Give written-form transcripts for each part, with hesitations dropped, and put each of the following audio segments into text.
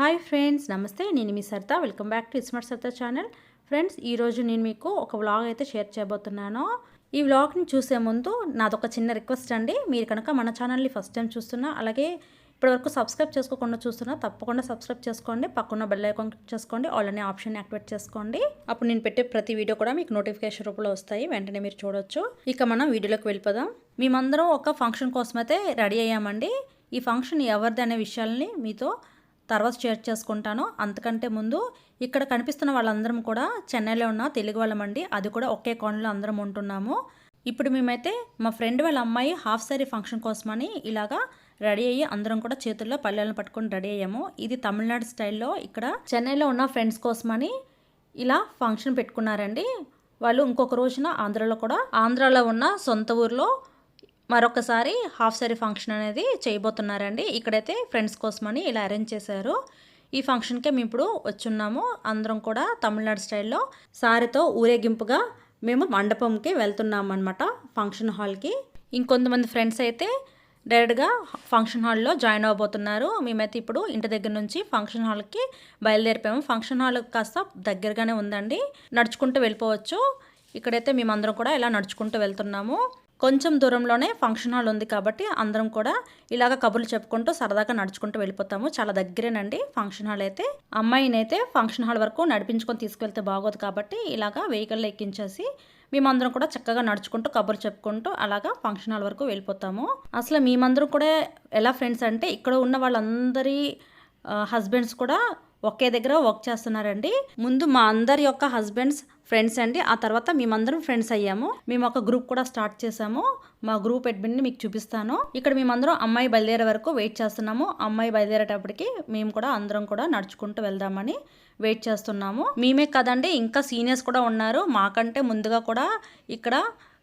Hi friends, నమస్తే. నేను మీ Saritha. Welcome back to smart Saritha channel. Friends, ఈరోజు నేను మీకు ఒక వ్లాగ్ అయితే షేర్ చేయబోతున్నాను. ఈ వ్లాగ్ని చూసే ముందు నాదొక చిన్న రిక్వెస్ట్ అండి. మీరు కనుక మన ఛానల్ని ఫస్ట్ టైం చూస్తున్నా, అలాగే ఇప్పటివరకు సబ్స్క్రైబ్ చేసుకోకుండా చూస్తున్నా, తప్పకుండా సబ్స్క్రైబ్ చేసుకోండి. పక్కన బెల్ ఐకాన్ క్లిక్ చేసుకోండి. ఆల్ అనే ఆప్షన్ యాక్టివేట్ చేసుకోండి. అప్పుడు నేను పెట్టే ప్రతి వీడియో కూడా మీకు నోటిఫికేషన్ రూపంలో వస్తాయి. వెంటనే మీరు చూడొచ్చు. ఇక మనం వీడియోలోకి వెళ్ళిపోదాం. మేమందరం ఒక ఫంక్షన్ కోసం అయితే రెడీ అయ్యామండి. ఈ ఫంక్షన్ ఎవరిది అనే విషయాల్ని మీతో తర్వాత షేర్ చేసుకుంటాను. అంతకంటే ముందు ఇక్కడ కనిపిస్తున్న వాళ్ళందరం కూడా చెన్నైలో ఉన్న తెలుగు వాళ్ళమండి. అది కూడా ఒకే కాలనీలో అందరం ఉంటున్నాము. ఇప్పుడు మేమైతే మా ఫ్రెండ్ వాళ్ళ అమ్మాయి హాఫ్ సారీ ఫంక్షన్ కోసమని ఇలాగా రెడీ అయ్యి అందరం కూడా చేతుల్లో పల్లెలను పట్టుకొని రెడీ అయ్యాము. ఇది తమిళనాడు స్టైల్లో ఇక్కడ చెన్నైలో ఉన్న ఫ్రెండ్స్ కోసమని ఇలా ఫంక్షన్ పెట్టుకున్నారండి. వాళ్ళు ఇంకొక రోజున ఆంధ్రాలో ఉన్న సొంత ఊర్లో మరొకసారి హాఫ్ సారీ ఫంక్షన్ అనేది చేయబోతున్నారండి. ఇక్కడైతే ఫ్రెండ్స్ కోసమని ఇలా అరేంజ్ చేశారు. ఈ ఫంక్షన్కే మేము ఇప్పుడు వచ్చున్నాము. అందరం కూడా తమిళనాడు స్టైల్లో సారీతో ఊరేగింపుగా మేము మండపంకి వెళ్తున్నాము అనమాట, ఫంక్షన్ హాల్కి. ఇంకొంతమంది ఫ్రెండ్స్ అయితే డైరెక్ట్గా ఫంక్షన్ హాల్లో జాయిన్ అవ్వబోతున్నారు. మేమైతే ఇప్పుడు ఇంటి దగ్గర నుంచి ఫంక్షన్ హాల్కి బయలుదేరిపోయాము. ఫంక్షన్ హాల్ కాస్త దగ్గరగానే ఉందండి, నడుచుకుంటూ వెళ్ళిపోవచ్చు. ఇక్కడైతే మేమందరం కూడా ఇలా నడుచుకుంటూ వెళ్తున్నాము. కొంచెం దూరంలోనే ఫంక్షన్ హాల్ ఉంది కాబట్టి అందరం కూడా ఇలాగ కబుర్లు చెప్పుకుంటూ సరదాగా నడుచుకుంటూ వెళ్ళిపోతాము. చాలా దగ్గరేనండి ఫంక్షన్ హాల్ అయితే. అమ్మాయిని అయితే ఫంక్షన్ హాల్ వరకు నడిపించుకొని తీసుకెళ్తే బాగోదు కాబట్టి ఇలాగా వెహికల్లో ఎక్కించేసి మేమందరం కూడా చక్కగా నడుచుకుంటూ కబుర్లు చెప్పుకుంటూ అలాగా ఫంక్షన్ హాల్ వరకు వెళ్ళిపోతాము. అసలు మేమందరం కూడా ఎలా ఫ్రెండ్స్ అంటే, ఇక్కడ ఉన్న వాళ్ళందరి హస్బెండ్స్ కూడా ఒకే దగ్గర వర్క్ చేస్తున్నారండి. ముందు మా అందరి యొక్క హస్బెండ్స్ ఫ్రెండ్స్ అండి. ఆ తర్వాత మేమందరం ఫ్రెండ్స్ అయ్యాము. మేము ఒక గ్రూప్ కూడా స్టార్ట్ చేసాము. మా గ్రూప్ అడ్మిన్ని మీకు చూపిస్తాను. ఇక్కడ మేమందరం అమ్మాయి బయలుదేరే వరకు వెయిట్ చేస్తున్నాము. అమ్మాయి బయలుదేరేటప్పటికి మేము కూడా అందరం కూడా నడుచుకుంటూ వెళ్దామని వెయిట్ చేస్తున్నాము. మేమే కదండి, ఇంకా సీనియర్స్ కూడా ఉన్నారు. మాకంటే ముందుగా కూడా ఇక్కడ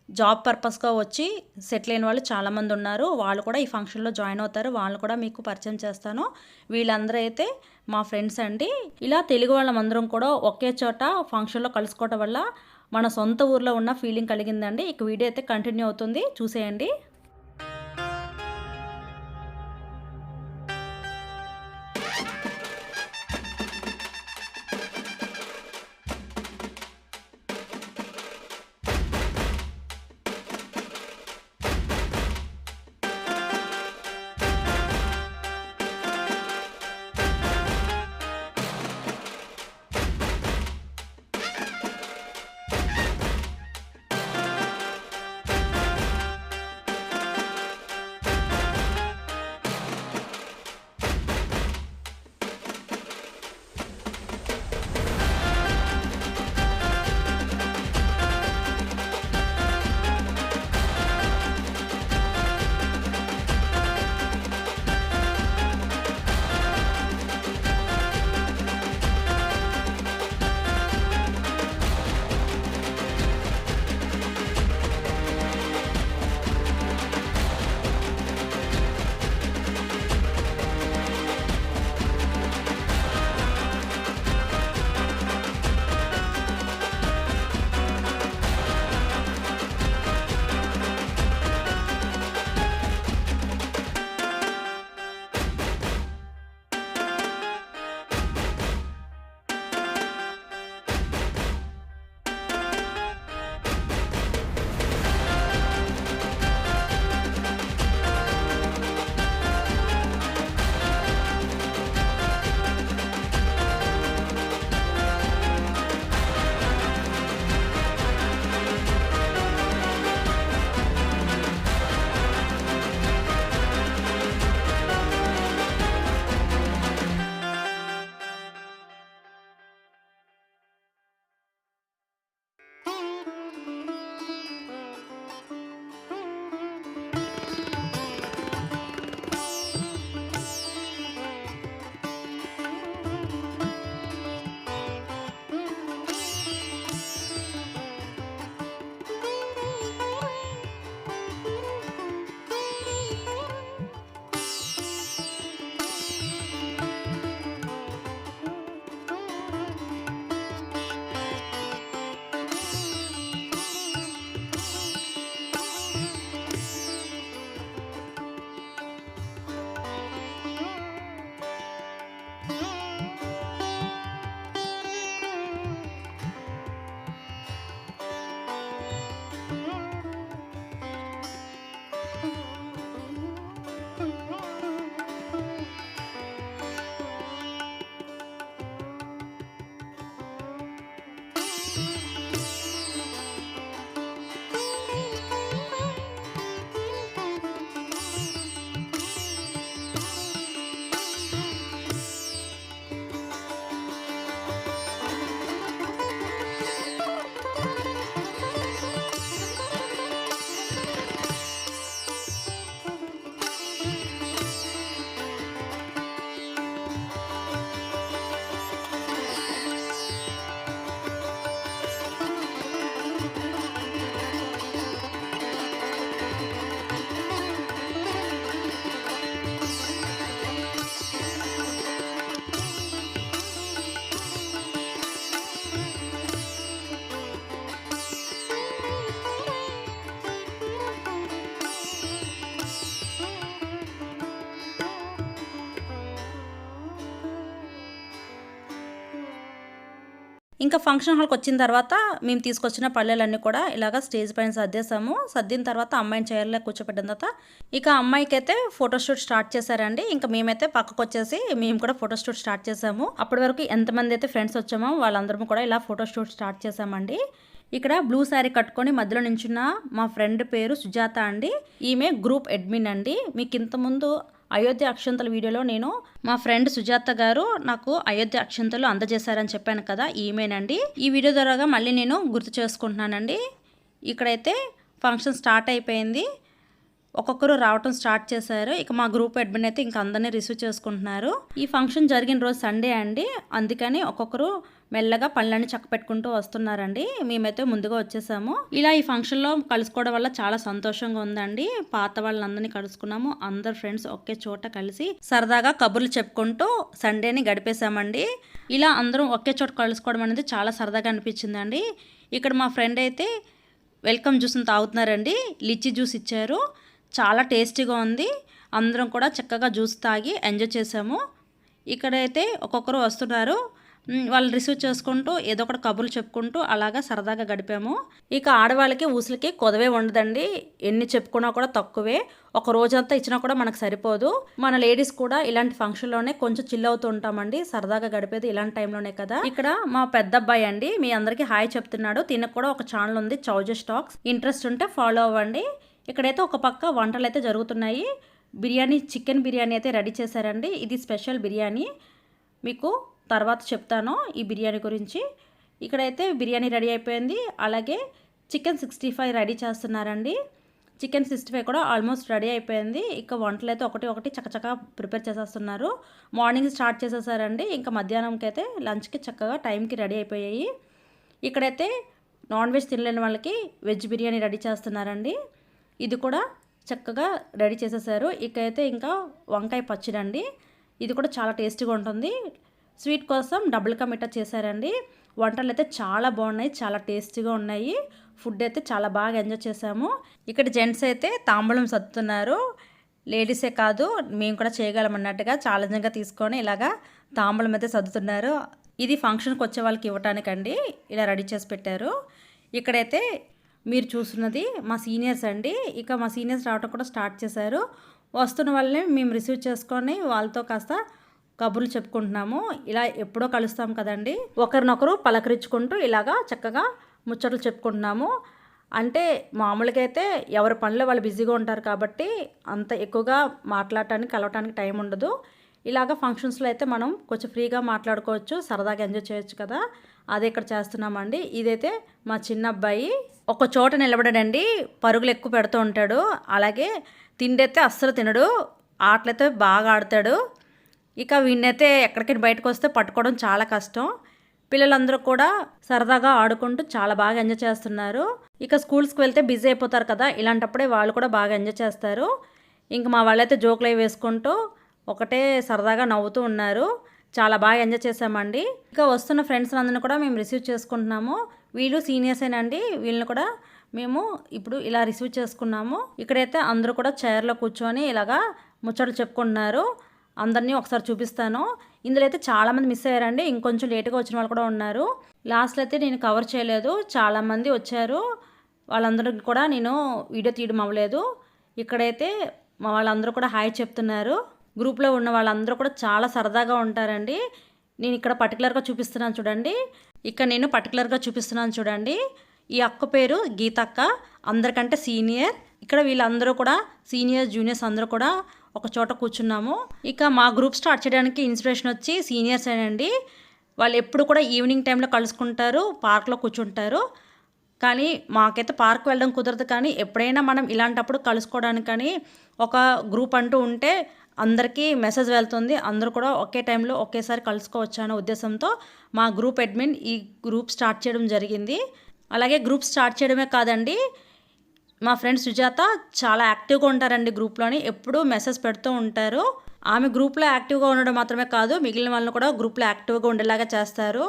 జాబ్ పర్పస్గా వచ్చి సెటిల్ అయిన వాళ్ళు చాలామంది ఉన్నారు. వాళ్ళు కూడా ఈ ఫంక్షన్లో జాయిన్ అవుతారు. వాళ్ళు కూడా మీకు పరిచయం చేస్తాను. వీళ్ళందరూ అయితే మా ఫ్రెండ్స్ అండి. ఇలా తెలుగు వాళ్ళమందరం కూడా ఒకే చోట ఫంక్షన్లో కలుసుకోవటం వల్ల మన సొంత ఊర్లో ఉన్న ఫీలింగ్ కలిగిందండి. ఇక వీడియో అయితే కంటిన్యూ అవుతుంది, చూసేయండి. ఇంకా ఫంక్షన్ హాల్కి వచ్చిన తర్వాత మేము తీసుకొచ్చిన పళ్ళెలన్నీ కూడా ఇలాగ స్టేజ్ పైన సర్దేశాము. సర్దిన తర్వాత అమ్మాయిని చైర్లో కూర్చోపెట్టిన తర్వాత ఇక అమ్మాయికి అయితే ఫోటోషూట్ స్టార్ట్ చేశారండి. ఇంకా మేమైతే పక్కకు వచ్చేసి మేము కూడా ఫోటోషూట్ స్టార్ట్ చేసాము. అప్పటి వరకు ఎంతమంది అయితే ఫ్రెండ్స్ వచ్చామో వాళ్ళందరం కూడా ఇలా ఫోటోషూట్ స్టార్ట్ చేసామండి. ఇక్కడ బ్లూ శారీ కట్టుకొని మధ్యలో నించున్న మా ఫ్రెండ్ పేరు సుజాత అండి. ఈమె గ్రూప్ అడ్మిన్ అండి. మీకు ఇంతకుముందు అయోధ్య అక్షంతల వీడియోలో నేను మా ఫ్రెండ్ సుజాత గారు నాకు అయోధ్య అక్షంతలు అందజేశారని చెప్పాను కదా, ఈమెనండి. ఈ వీడియో ద్వారా మళ్ళీ నేను గుర్తు చేసుకుంటున్నానండి. ఇక్కడైతే ఫంక్షన్ స్టార్ట్ అయిపోయింది. ఒక్కొక్కరు రావటం స్టార్ట్ చేశారు. ఇక మా గ్రూప్ అడ్మిన్ అయితే ఇంకా అందరినీ రిసీవ్ చేసుకుంటున్నారు. ఈ ఫంక్షన్ జరిగిన రోజు సండే అండి, అందుకని ఒక్కొక్కరు మెల్లగా పనులన్నీ చక్క పెట్టుకుంటూ వస్తున్నారండి. మేమైతే ముందుగా వచ్చేసాము. ఇలా ఈ ఫంక్షన్లో కలుసుకోవడం వల్ల చాలా సంతోషంగా ఉందండి. పాత వాళ్ళందరినీ కలుసుకున్నాము. అందరు ఫ్రెండ్స్ ఒకే చోట కలిసి సరదాగా కబుర్లు చెప్పుకుంటూ సండేని గడిపేశామండి. ఇలా అందరం ఒకే చోట కలుసుకోవడం అనేది చాలా సరదాగా అనిపించిందండి. ఇక్కడ మా ఫ్రెండ్ అయితే వెల్కమ్ జ్యూస్ని తాగుతున్నారండి. లిచీ జ్యూస్ ఇచ్చారు, చాలా టేస్టీగా ఉంది. అందరం కూడా చక్కగా జ్యూస్ తాగి ఎంజాయ్ చేసాము. ఇక్కడైతే ఒక్కొక్కరు వస్తున్నారు. వాళ్ళు రిసీవ్ చేసుకుంటూ ఏదో ఒకటి కబుర్లు చెప్పుకుంటూ అలాగా సరదాగా గడిపాము. ఇక ఆడవాళ్ళకి ఊసులకి కొదవే ఉండదండి. ఎన్ని చెప్పుకున్నా కూడా తక్కువే. ఒక రోజంతా ఇచ్చినా కూడా మనకు సరిపోదు. మన లేడీస్ కూడా ఇలాంటి ఫంక్షన్లోనే కొంచెం చిల్ అవుతూ ఉంటామండి. సరదాగా గడిపేది ఇలాంటి టైంలోనే కదా. ఇక్కడ మా పెద్ద అబ్బాయి అండి మీ అందరికీ హాయ్ చెప్తున్నాడు. తినకు కూడా ఒక ఛానల్ ఉంది, చౌజెస్ టాక్స్. ఇంట్రెస్ట్ ఉంటే ఫాలో అవ్వండి. ఇక్కడైతే ఒక పక్క వంటలు అయితే జరుగుతున్నాయి. బిర్యానీ, చికెన్ బిర్యానీ అయితే రెడీ చేశారండి. ఇది స్పెషల్ బిర్యానీ, మీకు తర్వాత చెప్తాను ఈ బిర్యానీ గురించి. ఇక్కడైతే బిర్యానీ రెడీ అయిపోయింది. అలాగే చికెన్ 65 రెడీ చేస్తున్నారండి. చికెన్ 65 కూడా ఆల్మోస్ట్ రెడీ అయిపోయింది. ఇక వంటలు అయితే ఒకటి చక్కచక్క ప్రిపేర్ చేసేస్తున్నారు. మార్నింగ్ స్టార్ట్ చేసేసారండి. ఇంకా మధ్యాహ్నంకి అయితే లంచ్కి చక్కగా టైంకి రెడీ అయిపోయాయి. ఇక్కడైతే నాన్ వెజ్ తినలేని వాళ్ళకి వెజ్ బిర్యానీ రెడీ చేస్తున్నారండి. ఇది కూడా చక్కగా రెడీ చేసేసారు. ఇకైతే ఇంకా వంకాయ పచ్చడి అండి. ఇది కూడా చాలా టేస్టీగా ఉంటుంది. స్వీట్ కోసం డబుల్ కా మిఠా చేశారండి. వంటలు అయితే చాలా బాగున్నాయి, చాలా టేస్టీగా ఉన్నాయి. ఫుడ్ అయితే చాలా బాగా ఎంజాయ్ చేసాము. ఇక్కడ జెంట్స్ అయితే తాంబూలం సర్దుతున్నారు. లేడీసే కాదు మేము కూడా చేయగలం అన్నట్టుగా ఛాలెంజ్గా తీసుకొని ఇలాగా తాంబూలం అయితే సర్దుతున్నారు. ఇది ఫంక్షన్కి వచ్చే వాళ్ళకి ఇవ్వటానికండి ఇలా రెడీ చేసి పెట్టారు. ఇక్కడైతే మీరు చూస్తున్నది మా సీనియర్స్ అండి. ఇక మా సీనియర్స్ రావటం కూడా స్టార్ట్ చేశారు. వస్తున్న వాళ్ళని మేము రిసీవ్ చేసుకొని వాళ్ళతో కాస్త కబుర్లు చెప్పుకుంటున్నాము. ఇలా ఎప్పుడో కలుస్తాం కదండి, ఒకరినొకరు పలకరించుకుంటూ ఇలాగా చక్కగా ముచ్చట్లు చెప్పుకుంటున్నాము. అంటే మామూలుగా అయితే ఎవరి పనిలో వాళ్ళు బిజీగా ఉంటారు కాబట్టి అంత ఎక్కువగా మాట్లాడటానికి కలవటానికి టైం ఉండదు. ఇలాగ ఫంక్షన్స్లో అయితే మనం కొంచెం ఫ్రీగా మాట్లాడుకోవచ్చు, సరదాగా ఎంజాయ్ చేయొచ్చు కదా. అదే ఇక్కడ చేస్తున్నామండి. ఇదైతే మా చిన్న అబ్బాయి ఒక చోట నిలబడాడండి, పరుగులు ఎక్కువ పెడుతూ ఉంటాడు. అలాగే తిండైతే అస్సలు తినడు, ఆటలైతే బాగా ఆడతాడు. ఇక వీడినైతే ఎక్కడికైనా బయటకు వస్తే పట్టుకోవడం చాలా కష్టం. పిల్లలందరూ కూడా సరదాగా ఆడుకుంటూ చాలా బాగా ఎంజాయ్ చేస్తున్నారు. ఇక స్కూల్స్కి వెళ్తే బిజీ అయిపోతారు కదా, ఇలాంటప్పుడే వాళ్ళు కూడా బాగా ఎంజాయ్ చేస్తారు. ఇంక మా వాళ్ళైతే జోకులు అవి వేసుకుంటూ ఒకటే సరదాగా నవ్వుతూ ఉన్నారు. చాలా బాగా ఎంజాయ్ చేసామండి. ఇక వస్తున్న ఫ్రెండ్స్ అందరిని కూడా మేము రిసీవ్ చేసుకుంటున్నాము. వీళ్ళు సీనియర్సేనండి, వీళ్ళని కూడా మేము ఇప్పుడు ఇలా రిసీవ్ చేసుకున్నాము. ఇక్కడైతే అందరూ కూడా చైర్లో కూర్చొని ఇలాగా ముచ్చట్లు చెప్పుకుంటున్నారు. అందరినీ ఒకసారి చూపిస్తాను. ఇందులో అయితే చాలామంది మిస్ అయ్యారండి, ఇంకొంచెం లేటుగా వచ్చిన వాళ్ళు కూడా ఉన్నారు. లాస్ట్లో అయితే నేను కవర్ చేయలేదు, చాలామంది వచ్చారు. వాళ్ళందరికీ కూడా నేను వీడియో తీయడం అవ్వలేదు. ఇక్కడైతే మా వాళ్ళందరూ కూడా హాయ్ చెప్తున్నారు. గ్రూప్లో ఉన్న వాళ్ళందరూ కూడా చాలా సరదాగా ఉంటారండి. నేను ఇక్కడ పర్టికులర్గా చూపిస్తున్నాను చూడండి. నేను పర్టికులర్గా చూపిస్తున్నాను చూడండి. ఈ అక్క పేరు గీతక్క, అందరికంటే సీనియర్. ఇక్కడ వీళ్ళందరూ కూడా సీనియర్స్, జూనియర్స్ అందరూ కూడా ఒక చోట కూర్చున్నాము. ఇక మా గ్రూప్ స్టార్ట్ చేయడానికి ఇన్స్పిరేషన్ వచ్చి సీనియర్స్ అండి. వాళ్ళు ఎప్పుడు కూడా ఈవినింగ్ టైంలో కలుసుకుంటారు, పార్క్లో కూర్చుంటారు. కానీ మాకైతే పార్క్ వెళ్ళడం కుదరదు. కానీ ఎప్పుడైనా మనం ఇలాంటప్పుడు కలుసుకోవడానికి కానీ ఒక గ్రూప్ అంటూ ఉంటే అందరికీ మెసేజ్ వెళ్తుంది, అందరూ కూడా ఒకే టైంలో ఒకేసారి కలుసుకోవచ్చు అనే ఉద్దేశంతో మా గ్రూప్ అడ్మిన్ ఈ గ్రూప్ స్టార్ట్ చేయడం జరిగింది. అలాగే గ్రూప్ స్టార్ట్ చేయడమే కాదండి, మా ఫ్రెండ్ సుజాత చాలా యాక్టివ్గా ఉంటారండి గ్రూప్లోని, ఎప్పుడూ మెసేజ్ పెడుతూ ఉంటారు. ఆమె గ్రూప్లో యాక్టివ్గా ఉండడం మాత్రమే కాదు, మిగిలిన వాళ్ళని కూడా గ్రూప్లో యాక్టివ్గా ఉండేలాగా చేస్తారు.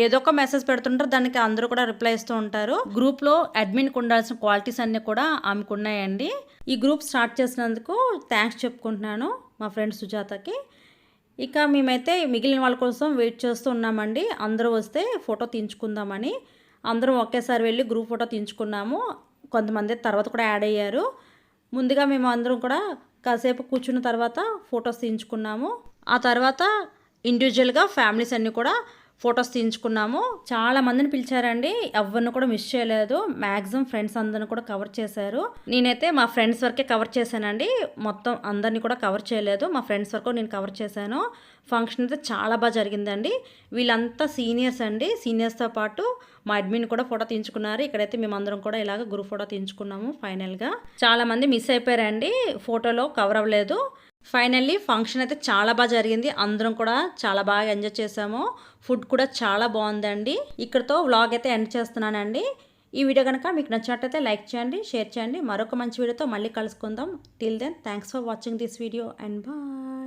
ఏదో ఒక మెసేజ్ పెడుతుంటారు, దానికి అందరూ కూడా రిప్లై ఇస్తూ ఉంటారు. గ్రూప్లో అడ్మిన్కి ఉండాల్సిన క్వాలిటీస్ అన్నీ కూడా ఆమెకు ఉన్నాయండి. ఈ గ్రూప్ స్టార్ట్ చేసినందుకు థ్యాంక్స్ చెప్పుకుంటున్నాను మా ఫ్రెండ్ సుజాతకి. ఇక మేమైతే మిగిలిన వాళ్ళ కోసం వెయిట్ చేస్తూ ఉన్నామండి. అందరూ వస్తే ఫోటో తీయించుకుందామని. అందరం ఒకేసారి వెళ్ళి గ్రూప్ ఫోటో తీయించుకున్నాము. కొంతమంది తర్వాత కూడా యాడ్ అయ్యారు. ముందుగా మేము అందరం కూడా కాసేపు కూర్చున్న తర్వాత ఫొటోస్ తీయించుకున్నాము. ఆ తర్వాత ఇండివిజువల్గా ఫ్యామిలీస్ అన్నీ కూడా ఫొటోస్ తీయించుకున్నాము. చాలా మందిని పిలిచారండి, ఎవరిని కూడా మిస్ చేయలేదు. మ్యాక్సిమం ఫ్రెండ్స్ అందరిని కూడా కవర్ చేశారు. నేనైతే మా ఫ్రెండ్స్ వరకే కవర్ చేశానండి, మొత్తం అందరినీ కూడా కవర్ చేయలేదు. మా ఫ్రెండ్స్ వరకు నేను కవర్ చేశాను. ఫంక్షన్ అయితే చాలా బాగా జరిగిందండి. వీళ్ళంతా సీనియర్స్ అండి. సీనియర్స్తో పాటు మా అడ్మిన్ కూడా ఫోటో తీయించుకున్నారు. ఇక్కడైతే మేమందరం కూడా ఇలాగ గ్రూప్ ఫోటో తీయించుకున్నాము. ఫైనల్గా చాలామంది మిస్ అయిపోయారండి, ఫోటోలో కవర్ అవ్వలేదు. ఫైనల్లీ ఫంక్షన్ అయితే చాలా బాగా జరిగింది. అందరం కూడా చాలా బాగా ఎంజాయ్ చేసాము. ఫుడ్ కూడా చాలా బాగుందండి. ఇక్కడతో వ్లాగ్ అయితే ఎండ్ చేస్తున్నానండి. ఈ వీడియో కనుక మీకు నచ్చినట్టయితే లైక్ చేయండి, షేర్ చేయండి. మరొక మంచి వీడియోతో మళ్ళీ కలుసుకుందాం. Till then thanks for watching this video and bye.